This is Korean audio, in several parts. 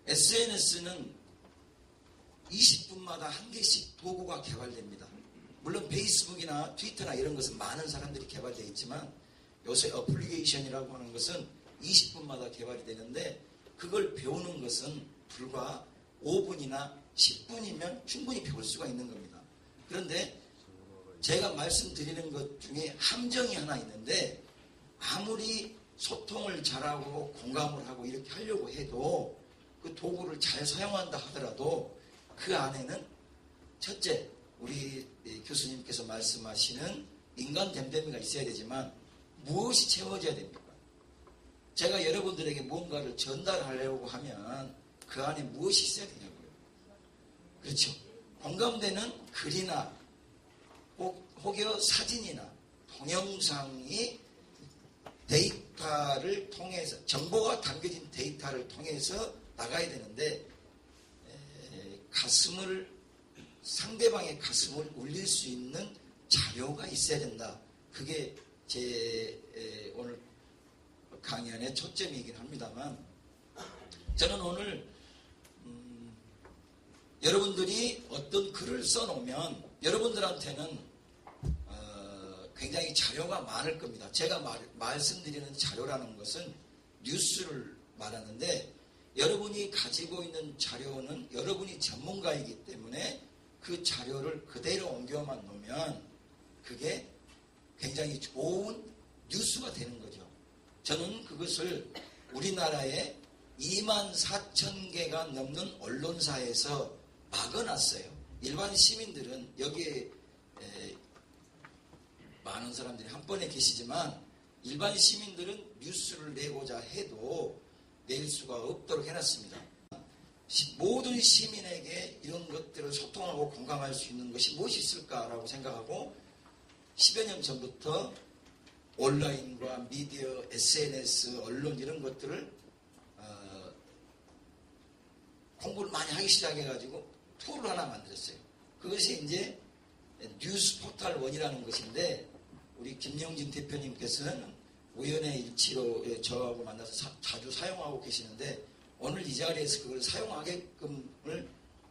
SNS는 20분마다 한 개씩 도구가 개발됩니다. 물론 페이스북이나 트위터나 이런 것은 많은 사람들이 개발되어 있지만 요새 어플리케이션이라고 하는 것은 20분마다 개발이 되는데 그걸 배우는 것은 불과 5분이나 10분이면 충분히 배울 수가 있는 겁니다. 그런데 제가 말씀드리는 것 중에 함정이 하나 있는데 아무리 소통을 잘하고 공감을 하고 이렇게 하려고 해도 그 도구를 잘 사용한다 하더라도 그 안에는 첫째 우리 교수님께서 말씀하시는 인간 댐댐이가 있어야 되지만 무엇이 채워져야 됩니까? 제가 여러분들에게 뭔가를 전달하려고 하면 그 안에 무엇이 있어야 되냐고요. 그렇죠. 공감되는 글이나 혹여 사진이나 동영상이 데이터를 통해서 정보가 담겨진 데이터를 통해서 나가야 되는데 상대방의 가슴을 울릴 수 있는 자료가 있어야 된다. 그게 제 오늘 강연의 초점이긴 합니다만 저는 오늘 여러분들이 어떤 글을 써놓으면 여러분들한테는 굉장히 자료가 많을 겁니다. 제가 말씀드리는 자료라는 것은 뉴스를 말하는데 여러분이 가지고 있는 자료는 여러분이 전문가이기 때문에 그 자료를 그대로 옮겨만 놓으면 그게 굉장히 좋은 뉴스가 되는 거죠. 저는 그것을 우리나라에 24,000개가 넘는 언론사에서 막아놨어요. 일반 시민들은 여기에 많은 사람들이 한 번에 계시지만 일반 시민들은 뉴스를 내고자 해도 낼 수가 없도록 해놨습니다. 모든 시민에게 이런 것들을 소통하고 공감할 수 있는 것이 무엇이 있을까라고 생각하고 10여 년 전부터 온라인과 미디어, SNS, 언론 이런 것들을 공부를 많이 하기 시작해가지고 툴을 하나 만들었어요. 그것이 이제 뉴스 포털 원이라는 것인데 우리 김영진 대표님께서는 우연의 일치로 저하고 만나서 자주 사용하고 계시는데 오늘 이 자리에서 그걸 사용하게끔을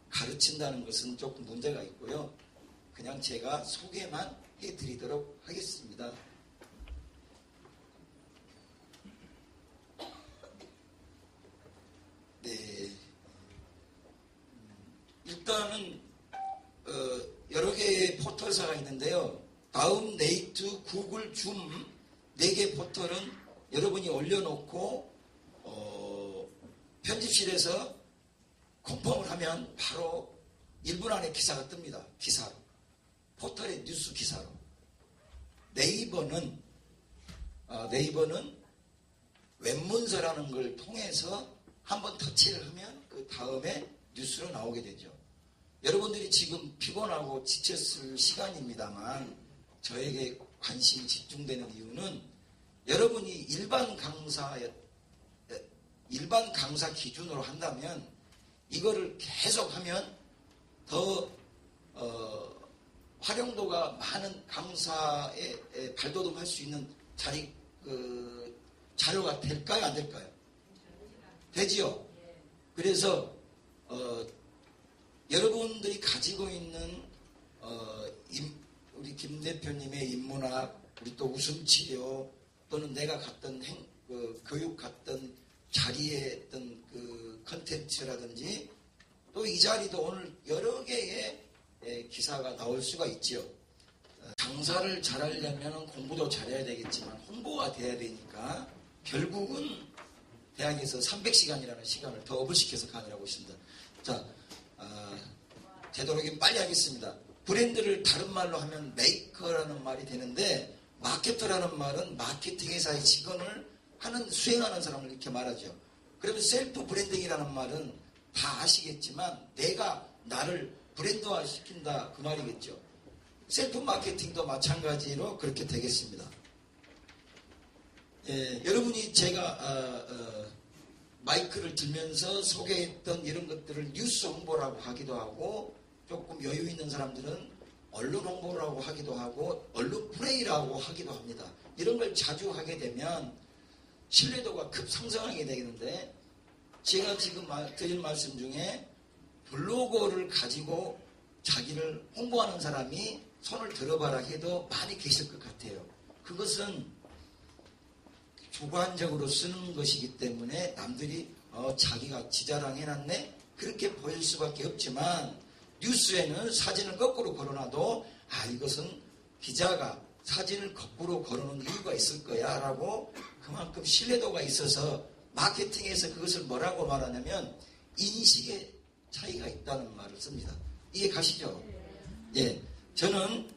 가르친다는 것은 조금 문제가 있고요. 그냥 제가 소개만 해드리도록 하겠습니다. 네, 일단은 여러 개의 포털사가 있는데요. 다음, 네이트, 구글, 줌 4개 포털은 여러분이 올려놓고 편집실에서 컨펌을 하면 바로 1분 안에 기사가 뜹니다. 기사로. 포털의 뉴스 기사로. 네이버는 웹문서라는 걸 통해서 한번 터치를 하면 그 다음에 뉴스로 나오게 되죠. 여러분들이 지금 피곤하고 지쳤을 시간입니다만 저에게 관심이 집중되는 이유는 여러분이 일반 강사 기준으로 한다면 이거를 계속하면 더 활용도가 많은 강사에 발돋움할 수 있는 자료가 될까요? 안 될까요? 되지요. 그래서 여러분들이 가지고 있는 우리 김 대표님의 인문학, 우리 또 웃음치료 또는 내가 갔던 교육 갔던 자리에 어떤 그 컨텐츠라든지 또 이 자리도 오늘 여러 개의 기사가 나올 수가 있죠. 강사를 잘하려면 공부도 잘해야 되겠지만 홍보가 돼야 되니까 결국은 대학에서 300시간이라는 시간을 더 업을시켜서 강의하고 있습니다. 자, 되도록이면 빨리 하겠습니다. 브랜드를 다른 말로 하면 메이커라는 말이 되는데 마케터라는 말은 마케팅 회사의 직원을 수행하는 사람을 이렇게 말하죠. 그러면 셀프 브랜딩이라는 말은 다 아시겠지만 내가 나를 브랜드화 시킨다 그 말이겠죠. 셀프 마케팅도 마찬가지로 그렇게 되겠습니다. 여러분이 제가 마이크를 들면서 소개했던 이런 것들을 뉴스 홍보라고 하기도 하고 조금 여유 있는 사람들은 언론 홍보라고 하기도 하고 언론 플레이라고 하기도 합니다. 이런 걸 자주 하게 되면 신뢰도가 급상승하게 되는데 제가 지금 드린 말씀 중에 블로거를 가지고 자기를 홍보하는 사람이 손을 들어봐라 해도 많이 계실 것 같아요. 그것은 주관적으로 쓰는 것이기 때문에 남들이 자기가 지자랑 해놨네? 그렇게 보일 수밖에 없지만 뉴스에는 사진을 거꾸로 걸어놔도 이것은 기자가 사진을 거꾸로 걸어놓은 이유가 있을 거야 라고 그만큼 신뢰도가 있어서 마케팅에서 그것을 뭐라고 말하냐면 인식의 차이가 있다는 말을 씁니다. 이해 가시죠? 예, 저는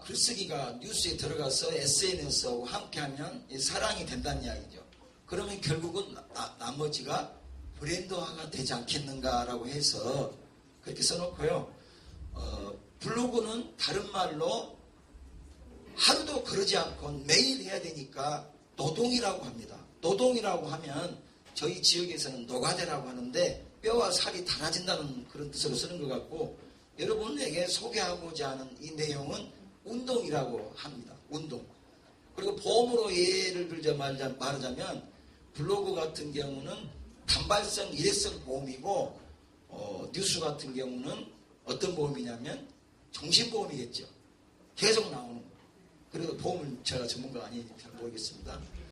글쓰기가 뉴스에 들어가서 SNS하고 함께하면 사랑이 된다는 이야기죠. 그러면 결국은 나머지가 브랜드화가 되지 않겠는가라고 해서 그렇게 써놓고요. 블로그는 다른 말로 하루도 그러지 않고 매일 해야 되니까 노동이라고 합니다. 노동이라고 하면 저희 지역에서는 노가다라고 하는데 뼈와 살이 달아진다는 그런 뜻으로 쓰는 것 같고, 여러분에게 소개하고자 하는 이 내용은 운동이라고 합니다. 운동. 그리고 보험으로 예를 들자 말하자면 블로그 같은 경우는 단발성 일회성 보험이고 뉴스 같은 경우는 어떤 보험이냐면 정신보험이겠죠. 계속 나오는 거. 그리고 보험은 제가 전문가 아니니까 잘 모르겠습니다.